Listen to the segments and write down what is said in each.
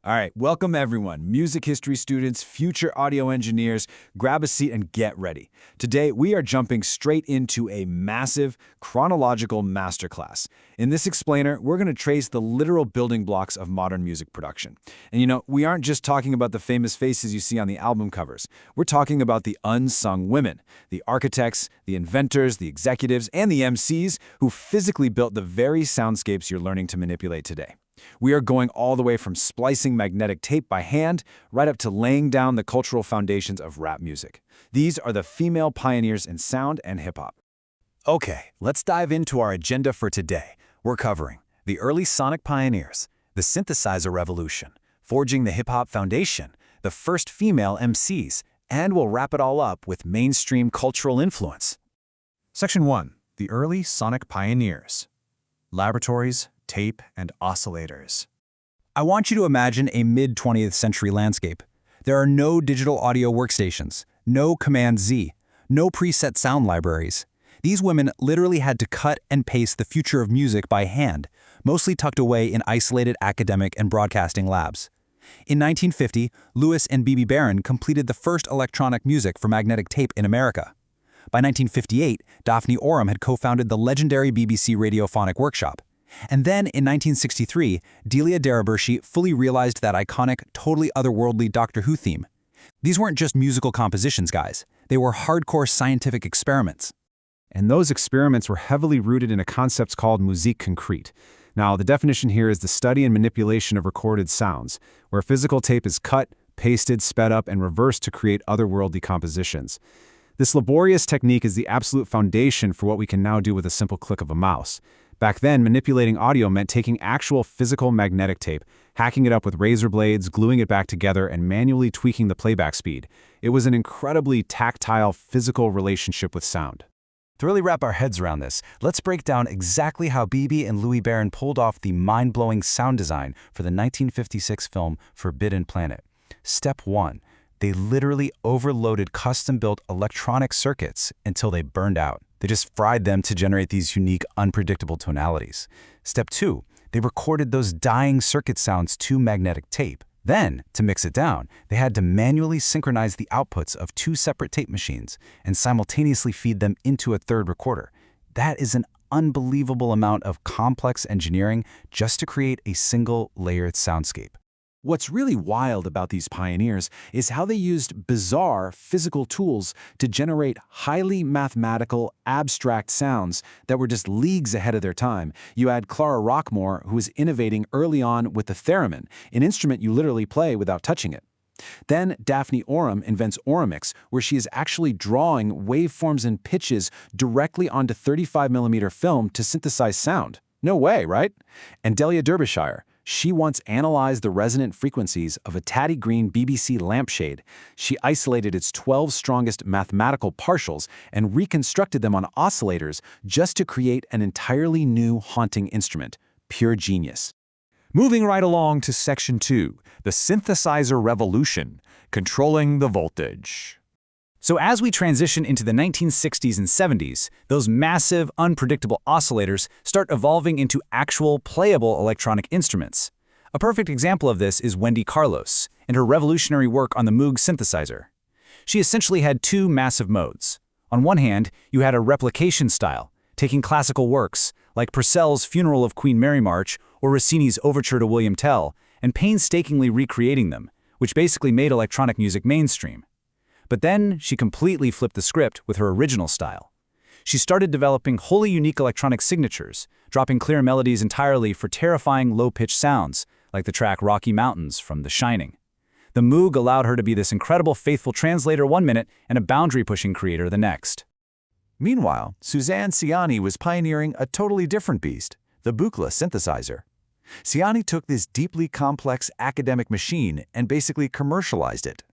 All right, welcome everyone, music history students, future audio engineers, grab a seat and get ready. Today, we are jumping straight into a massive chronological masterclass. In this explainer, we're going to trace the literal building blocks of modern music production. And we aren't just talking about the famous faces you see on the album covers. We're talking about the unsung women, the architects, the inventors, the executives, and the MCs who physically built the very soundscapes you're learning to manipulate today. We are going all the way from splicing magnetic tape by hand right up to laying down the cultural foundations of rap music. These are the female pioneers in sound and hip-hop. Okay, let's dive into our agenda for today. We're covering the early sonic pioneers, the synthesizer revolution, forging the hip-hop foundation, the first female MCs, and we'll wrap it all up with mainstream cultural influence. Section 1. The early sonic pioneers. Laboratories, tape, and oscillators. I want you to imagine a mid-20th century landscape. There are no digital audio workstations, no Command-Z, no preset sound libraries. These women literally had to cut and paste the future of music by hand, mostly tucked away in isolated academic and broadcasting labs. In 1950, Lewis and B.B. Barron completed the first electronic music for magnetic tape in America. By 1958, Daphne Oram had co-founded the legendary BBC Radiophonic Workshop. And then, in 1963, Delia Derbyshire fully realized that iconic, totally otherworldly Doctor Who theme. These weren't just musical compositions, guys. They were hardcore scientific experiments. And those experiments were heavily rooted in a concept called musique concrète. Now, the definition here is the study and manipulation of recorded sounds, where physical tape is cut, pasted, sped up, and reversed to create otherworldly compositions. This laborious technique is the absolute foundation for what we can now do with a simple click of a mouse. Back then, manipulating audio meant taking actual physical magnetic tape, hacking it up with razor blades, gluing it back together, and manually tweaking the playback speed. It was an incredibly tactile, physical relationship with sound. To really wrap our heads around this, let's break down exactly how B.B. and Louis Barron pulled off the mind-blowing sound design for the 1956 film Forbidden Planet. Step 1. They literally overloaded custom-built electronic circuits until they burned out. They just fried them to generate these unique, unpredictable tonalities. Step 2. They recorded those dying circuit sounds to magnetic tape. Then, to mix it down, they had to manually synchronize the outputs of two separate tape machines and simultaneously feed them into a third recorder. That is an unbelievable amount of complex engineering just to create a single layered soundscape. What's really wild about these pioneers is how they used bizarre physical tools to generate highly mathematical, abstract sounds that were just leagues ahead of their time. You add Clara Rockmore, who was innovating early on with the theremin, an instrument you literally play without touching it. Then Daphne Oram invents Oramix, where she is actually drawing waveforms and pitches directly onto 35mm film to synthesize sound. No way, right? And Delia Derbyshire. She once analyzed the resonant frequencies of a tatty green BBC lampshade. She isolated its 12 strongest mathematical partials and reconstructed them on oscillators just to create an entirely new haunting instrument. Pure genius. Moving right along to Section 2, the synthesizer revolution, controlling the voltage. So as we transition into the 1960s and 70s, those massive, unpredictable oscillators start evolving into actual, playable electronic instruments. A perfect example of this is Wendy Carlos and her revolutionary work on the Moog synthesizer. She essentially had two massive modes. On one hand, you had a replication style, taking classical works, like Purcell's Funeral of Queen Mary March or Rossini's Overture to William Tell, and painstakingly recreating them, which basically made electronic music mainstream. But then she completely flipped the script with her original style. She started developing wholly unique electronic signatures, dropping clear melodies entirely for terrifying low-pitched sounds, like the track Rocky Mountains from The Shining. The Moog allowed her to be this incredible faithful translator one minute and a boundary-pushing creator the next. Meanwhile, Suzanne Ciani was pioneering a totally different beast, the Buchla synthesizer. Ciani took this deeply complex academic machine and basically commercialized it.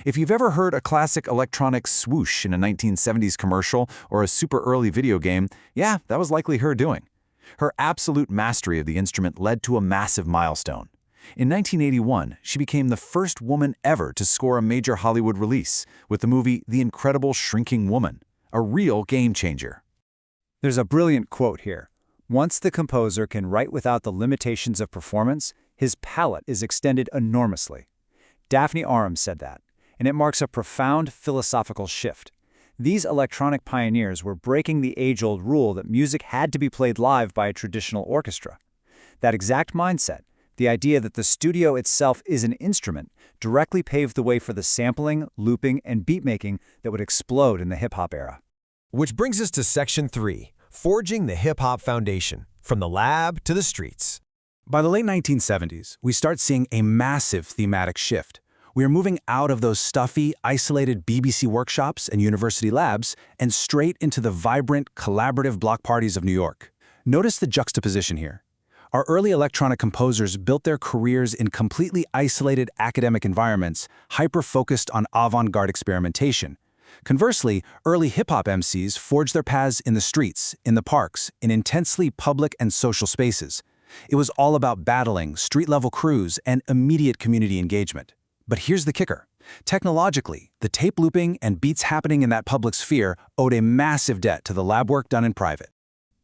If you've ever heard a classic electronic swoosh in a 1970s commercial or a super early video game, yeah, that was likely her doing. Her absolute mastery of the instrument led to a massive milestone. In 1981, she became the first woman ever to score a major Hollywood release with the movie The Incredible Shrinking Woman, a real game changer. There's a brilliant quote here. Once the composer can write without the limitations of performance, His palette is extended enormously. Daphne Oram said that, and it marks a profound philosophical shift. These electronic pioneers were breaking the age-old rule that music had to be played live by a traditional orchestra. That exact mindset, the idea that the studio itself is an instrument, directly paved the way for the sampling, looping, and beatmaking that would explode in the hip-hop era. Which brings us to Section 3, Forging the Hip-Hop Foundation, from the lab to the streets. By the late 1970s, we start seeing a massive thematic shift. We are moving out of those stuffy, isolated BBC workshops and university labs and straight into the vibrant, collaborative block parties of New York. Notice the juxtaposition here. Our early electronic composers built their careers in completely isolated academic environments, hyper-focused on avant-garde experimentation. Conversely, early hip-hop MCs forged their paths in the streets, in the parks, in intensely public and social spaces. It was all about battling, street-level crews, and immediate community engagement. But here's the kicker. Technologically, the tape looping and beats happening in that public sphere owed a massive debt to the lab work done in private.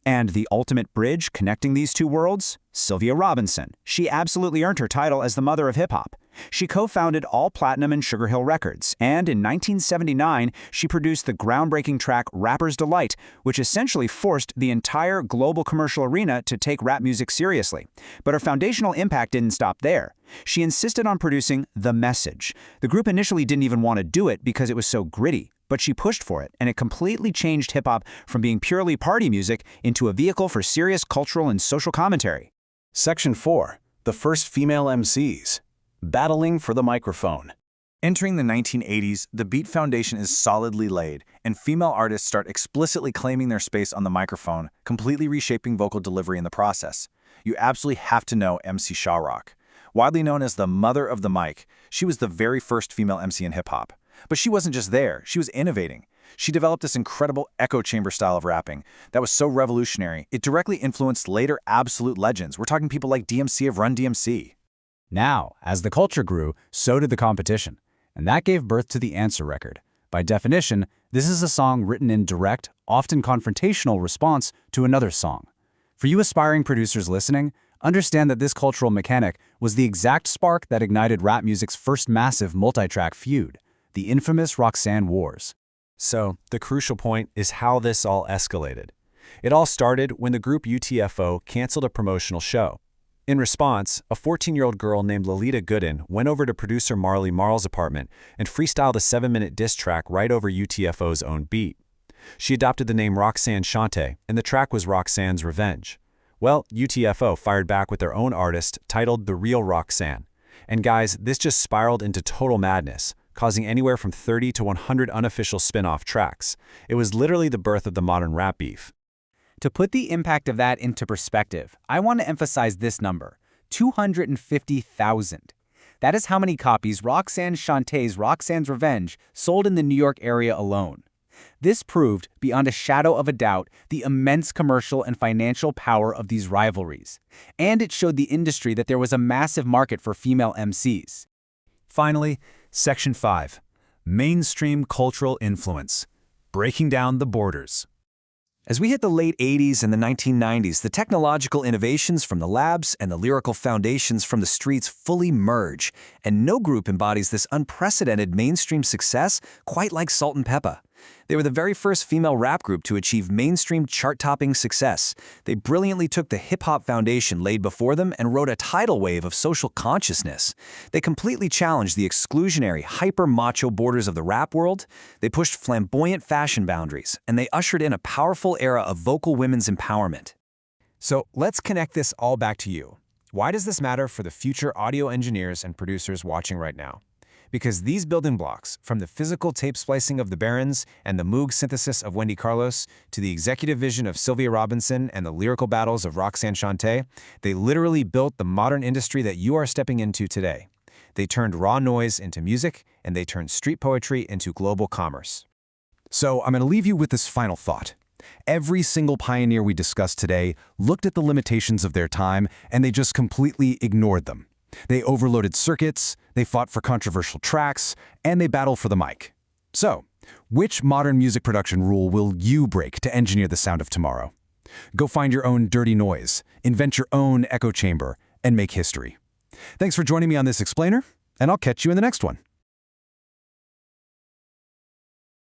And the ultimate bridge connecting these two worlds? Sylvia Robinson. She absolutely earned her title as the mother of hip-hop. She co-founded All Platinum and Sugar Hill Records, and in 1979, she produced the groundbreaking track Rapper's Delight, which essentially forced the entire global commercial arena to take rap music seriously. But her foundational impact didn't stop there. She insisted on producing The Message. The group initially didn't even want to do it because it was so gritty, but she pushed for it, and it completely changed hip-hop from being purely party music into a vehicle for serious cultural and social commentary. Section 4. The first female MCs. Battling for the microphone. Entering the 1980s, the beat foundation is solidly laid, and female artists start explicitly claiming their space on the microphone, completely reshaping vocal delivery in the process. You absolutely have to know MC Shaw Rock. Widely known as the mother of the mic, she was the very first female MC in hip-hop. But she wasn't just there, she was innovating. She developed this incredible echo chamber style of rapping that was so revolutionary, it directly influenced later absolute legends. We're talking people like DMC of Run DMC. Now, as the culture grew, so did the competition, and that gave birth to the Answer record. By definition, this is a song written in direct, often confrontational response to another song. For you aspiring producers listening, understand that this cultural mechanic was the exact spark that ignited rap music's first massive multi-track feud, the infamous Roxanne Wars. So, the crucial point is how this all escalated. It all started when the group UTFO canceled a promotional show. In response, a 14-year-old girl named Lolita Gooden went over to producer Marley Marl's apartment and freestyled a 7-minute diss track right over UTFO's own beat. She adopted the name Roxanne Shante, and the track was Roxanne's Revenge. Well, UTFO fired back with their own artist, titled The Real Roxanne. And guys, this just spiraled into total madness, causing anywhere from 30 to 100 unofficial spin-off tracks. It was literally the birth of the modern rap beef. To put the impact of that into perspective, I want to emphasize this number, 250,000. That is how many copies Roxanne Shante's Roxanne's Revenge sold in the New York area alone. This proved, beyond a shadow of a doubt, the immense commercial and financial power of these rivalries. And it showed the industry that there was a massive market for female MCs. Finally, Section 5. Mainstream cultural influence. Breaking down the borders. As we hit the late 80s and the 1990s, the technological innovations from the labs and the lyrical foundations from the streets fully merge, and no group embodies this unprecedented mainstream success quite like Salt and Peppa. They were the very first female rap group to achieve mainstream chart-topping success. They brilliantly took the hip-hop foundation laid before them and rode a tidal wave of social consciousness. They completely challenged the exclusionary, hyper-macho borders of the rap world. They pushed flamboyant fashion boundaries, and they ushered in a powerful era of vocal women's empowerment. So let's connect this all back to you. Why does this matter for the future audio engineers and producers watching right now? Because these building blocks, from the physical tape splicing of the Barons and the Moog synthesis of Wendy Carlos to the executive vision of Sylvia Robinson and the lyrical battles of Roxanne Shante, they literally built the modern industry that you are stepping into today. They turned raw noise into music, and they turned street poetry into global commerce. So I'm going to leave you with this final thought. Every single pioneer we discussed today looked at the limitations of their time, and they just completely ignored them. They overloaded circuits, they fought for controversial tracks, and they battled for the mic. So, which modern music production rule will you break to engineer the sound of tomorrow? Go find your own dirty noise, invent your own echo chamber, and make history. Thanks for joining me on this explainer, and I'll catch you in the next one.